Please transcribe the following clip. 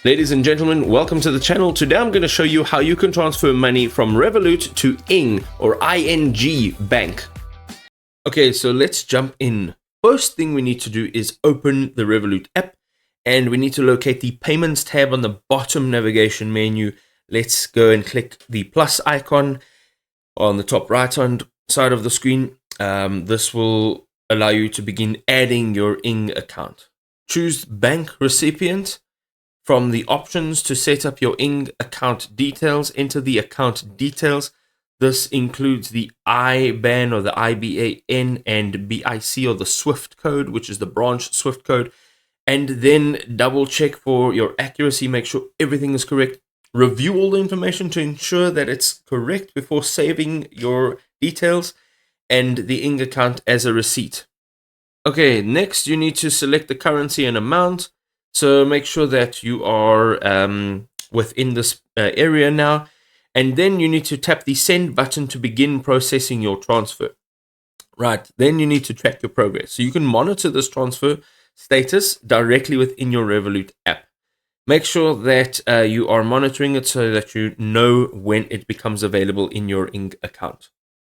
Ladies and gentlemen, welcome to the channel. Today I'm going to show you how you can transfer money from Revolut to ING or ING Bank. Okay, so let's jump in. First thing we need to do is open the Revolut app, and we need to locate the Payments tab on the bottom navigation menu. Let's go and click the plus icon on the top right hand side of the screen. This will allow you to begin adding your ING account. Choose Bank Recipient. From the options to set up your ING account details, enter the account details. This includes the IBAN or the IBAN and BIC or the SWIFT code, which is the branch SWIFT code. And then double check for your accuracy, make sure everything is correct. Review all the information to ensure that it's correct before saving your details and the ING account as a receipt. Okay, next you need to select the currency and amount. So make sure that you are within this area now. And then you need to tap the send button to begin processing your transfer. Right, then you need to track your progress. So you can monitor this transfer status directly within your Revolut app. Make sure that you are monitoring it so that you know when it becomes available in your ING account.